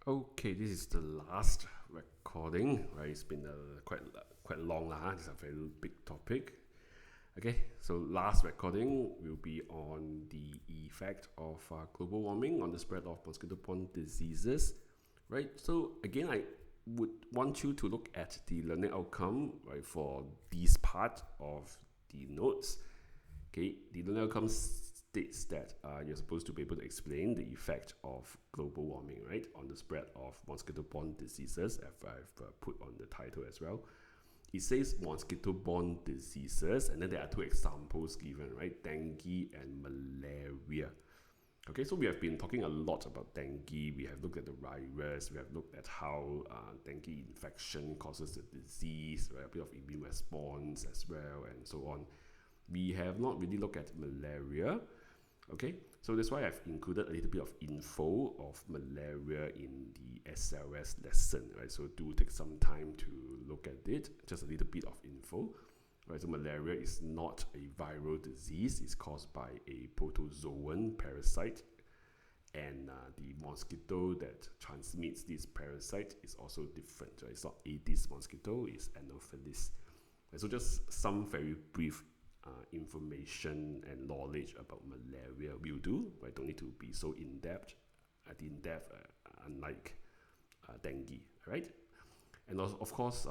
Okay, this is the last recording, right? It's been quite long, It's a very big topic. Okay, so last recording will be on the effect of global warming on the spread of mosquito-borne diseases, right? So again, I would want you to look at the learning outcome, right, for this part of the notes. Okay, the learning outcome states that you're supposed to be able to explain the effect of global warming, right, on the spread of mosquito-borne diseases, as I've put on the title as well. It says mosquito-borne diseases, and then there are two examples given, right, dengue and malaria. Okay, so we have been talking a lot about dengue. We have looked at the virus. We have looked at how dengue infection causes the disease, right, a bit of immune response as well, and so on. We have not really looked at malaria. Okay, so that's why I've included a little bit of info of malaria in the SLS lesson, right? So do take some time to look at it, just a little bit of info, right? So malaria is not a viral disease. It's caused by a protozoan parasite, and the mosquito that transmits this parasite is also different, right? It's not Aedes mosquito, it's Anopheles. And so just some very brief information and knowledge about malaria will do, right? Don't need to be so in-depth, unlike dengue, right? And also, of course,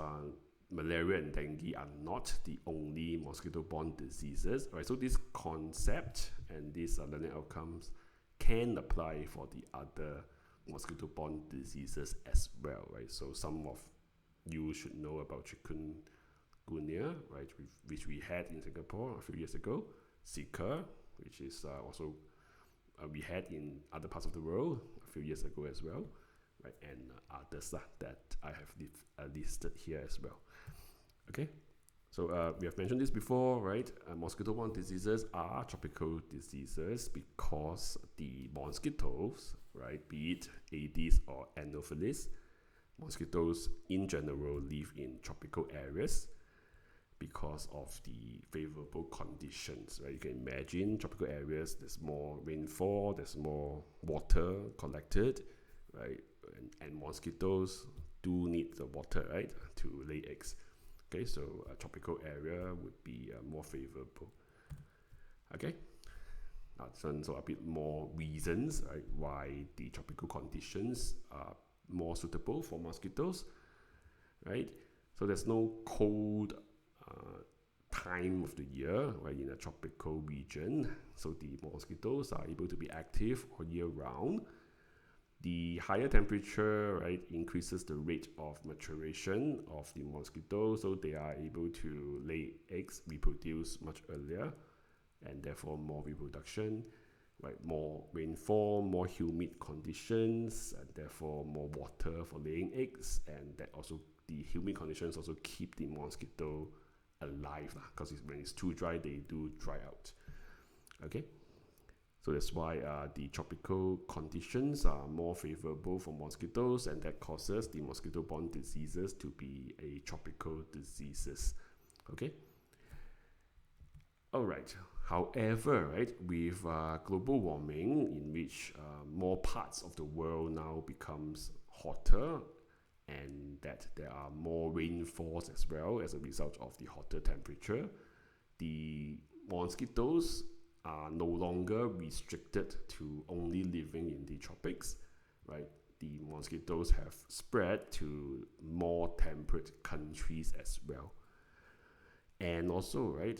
malaria and dengue are not the only mosquito-borne diseases, right? So this concept and these learning outcomes can apply for the other mosquito-borne diseases as well, right? So some of you should know about chikungunya, right, which we had in Singapore a few years ago, Zika, which is also we had in other parts of the world a few years ago as well, right, and others that I have listed here as well. Okay, so we have mentioned this before, right? Mosquito-borne diseases are tropical diseases because the mosquitoes, right, be it Aedes or Anopheles, mosquitoes in general live in tropical areas because of the favorable conditions, right? You can imagine tropical areas, there's more rainfall, there's more water collected, right? And mosquitoes do need the water, right, to lay eggs. Okay, so a tropical area would be more favorable. Okay, so a bit more reasons, right, why the tropical conditions are more suitable for mosquitoes, right? So there's no cold time of the year, right, in a tropical region, so the mosquitoes are able to be active all year round. The higher temperature, right, increases the rate of maturation of the mosquito, so they are able to lay eggs, reproduce much earlier, and therefore more reproduction, right? More rainfall, more humid conditions, and therefore more water for laying eggs, and that also the humid conditions also keep the mosquito alive, because when it's too dry, they do dry out. Okay, so that's why the tropical conditions are more favorable for mosquitoes, and that causes the mosquito-borne diseases to be a tropical diseases. Okay. All right. However, right, with global warming, in which more parts of the world now becomes hotter, and that there are more rainfalls as well as a result of the hotter temperature, the mosquitoes are no longer restricted to only living in the tropics, right? The mosquitoes have spread to more temperate countries as well. And also, right,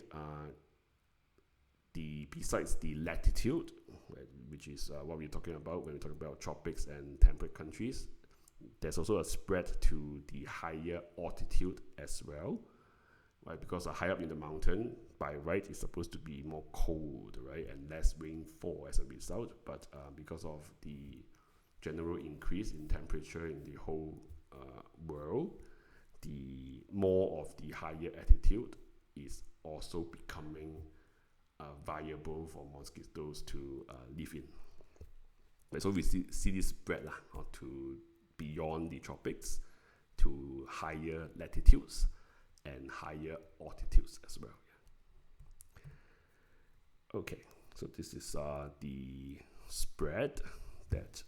besides the latitude, right, which is what we're talking about when we talk about tropics and temperate countries, there's also a spread to the higher altitude as well, right? Because high up in the mountain, by right, it's supposed to be more cold, right, and less rainfall as a result. But because of the general increase in temperature in the whole world, the more of the higher altitude is also becoming viable for mosquitoes to live in. Right, so we see this spread to beyond the tropics to higher latitudes and higher altitudes as well. Okay, so this is the spread that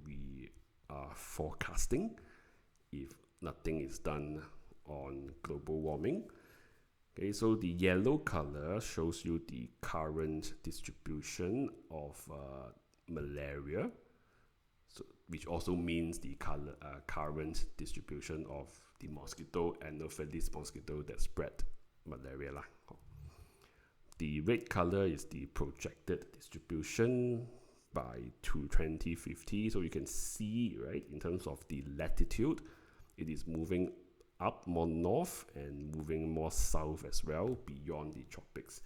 we forecasting if nothing is done on global warming. Okay, so the yellow color shows you the current distribution of malaria, so which also means the current distribution of the mosquito, Anopheles mosquito that spread malaria lah. The red color is the projected distribution by 2050. So you can see, right, in terms of the latitude, it is moving up more north and moving more south as well beyond the tropics.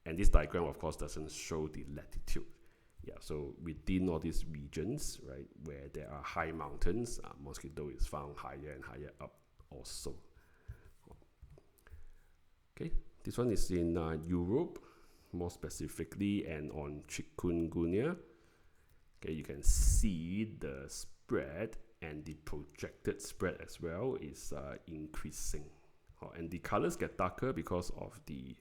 And this diagram, of course, doesn't show the latitude. Yeah, so within all these regions, right, where there are high mountains, mosquito is found higher and higher up also. Okay, this one is in Europe, more specifically, and on chikungunya. Okay, you can see the spread and the projected spread as well is increasing. And the colors get darker because of the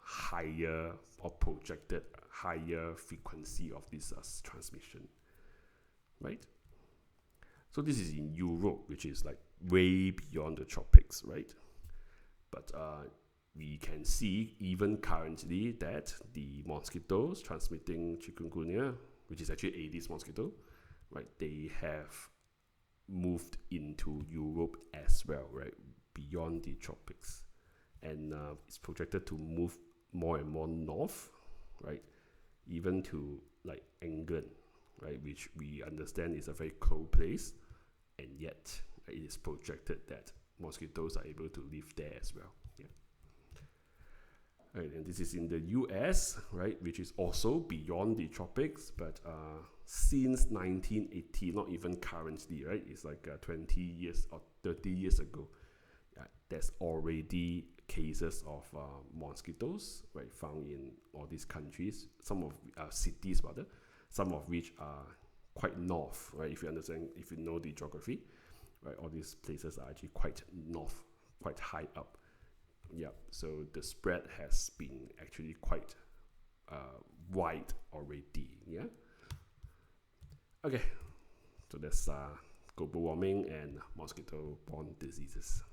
higher or projected higher frequency of this transmission, right? So this is in Europe, which is like way beyond the tropics, right? But we can see even currently that the mosquitoes transmitting chikungunya, which is actually Aedes mosquito, right? They have moved into Europe as well, right? Beyond the tropics. And it's projected to move more and more north, right? Even to like England, right? Which we understand is a very cold place. And yet it is projected that mosquitoes are able to live there as well. Yeah. Right, and this is in the US, right, which is also beyond the tropics, but since 1980, not even currently, right, it's like 20 years or 30 years ago, there's already cases of mosquitoes, right, found in all these countries, some of cities rather, some of which are quite north, right, if you understand, if you know the geography, right, all these places are actually quite north, quite high up. Yeah, so the spread has been actually quite wide already. Yeah. Okay, so that's global warming and mosquito-borne diseases.